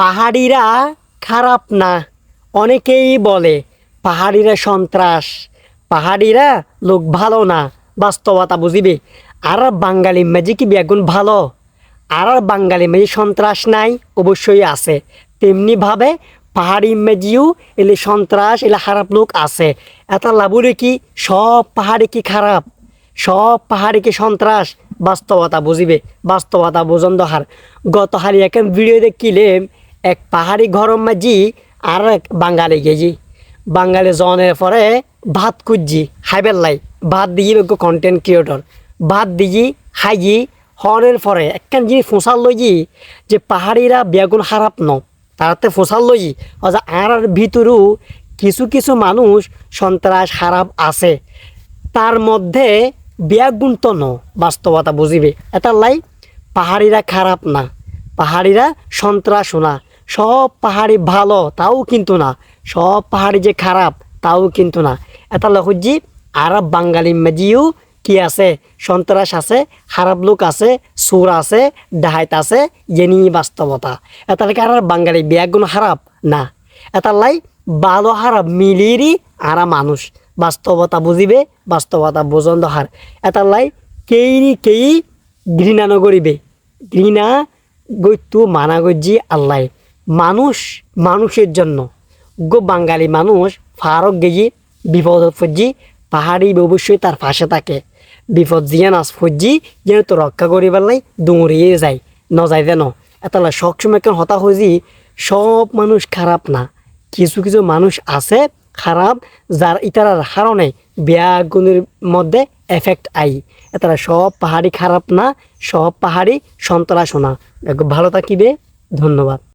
পাহাড়িরা খারাপ না। অনেকেই বলে পাহাড়িরা সন্ত্রাস, পাহাড়িরা লোক ভালো না। বাস্তবতা বুঝিবে। আর বাঙালি মেজি কি বেগুন ভালো? আর বাঙালি মেজি সন্ত্রাস নাই? অবশ্যই আছে। তেমনিভাবে পাহাড়ি মেজিও এলে সন্ত্রাস এলে খারাপ লোক আছে। এটা লাভুরে কি সব পাহাড়ি কি খারাপ? সব পাহাড়ি কি সন্ত্রাস? বাস্তবতা বুঝিবে। বাস্তবতা বোঝন দহার। গত হারি এক ভিডিও দেখিলেম এক পাহাড়ি গরম মাঝি আর এক বাঙালি গেজি। বাঙালি জনের পরে ভাত খুঁজছি হাইবেল্লাই ভাত দিয়ে কন্টেন্ট ক্রিয়েটর ভাত দিয়ে হাইজি হনের পরে একখান জিনিস ফোঁসাল লইজি যে পাহাড়িরা বেগুন খারাপ ন তারাতে ফোঁসাল লইজি অজা আর ভিতরও কিছু কিছু মানুষ সন্ত্রাস খারাপ আছে। তার মধ্যে বেগুন তো ন। বাস্তবতা বুঝিবে। এটা লাই পাহাড়িরা খারাপ না, পাহাড়িরা সন্ত্রাস না। সব পাহাড়ি ভালো তাও কিন্তু না, সব পাহাড়ি যে খারাপ তাও কিন্তু না। এটা লজি আর বাঙালি মেজিও কি আছে? সন্ত্রাস আছে, খারাপ লোক আছে, সুর আছে, ডাহাইত আছে। জেনি বাস্তবতা। এটা লেগে আর বাঙালি বেগুন খারাপ না। এটা লাই ভালো খারাপ মিলিরই আর মানুষ। বাস্তবতা বুঝিবে। বাস্তবতা বোঝন দহার। এটা লাই কেই ঘৃণা নগরিবে। ঘৃণা গৈতু মানা গজ্জি আল্লাহ। মানুষ মানুষের জন্য বাঙালি মানুষ ফারক গেজি বিপদ ফজ্জি পাহাড়ি অবশ্যই তার পাশে থাকে। বিপদ জিয়া নাচ ফজ্জি যেন তো রক্ষা করিবার লাই দৌড়িয়ে যায় নজাই যেন। এটা সবসময় কেন হতা হজি সব মানুষ খারাপ না। কিছু কিছু মানুষ আছে খারাপ যার ইতারার কারণে বেগুনের মধ্যে এফেক্ট আই। এটা সব পাহাড়ি খারাপ না, সব পাহাড়ি সন্ত্রাস না। ভালো থাকিবে। ধন্যবাদ।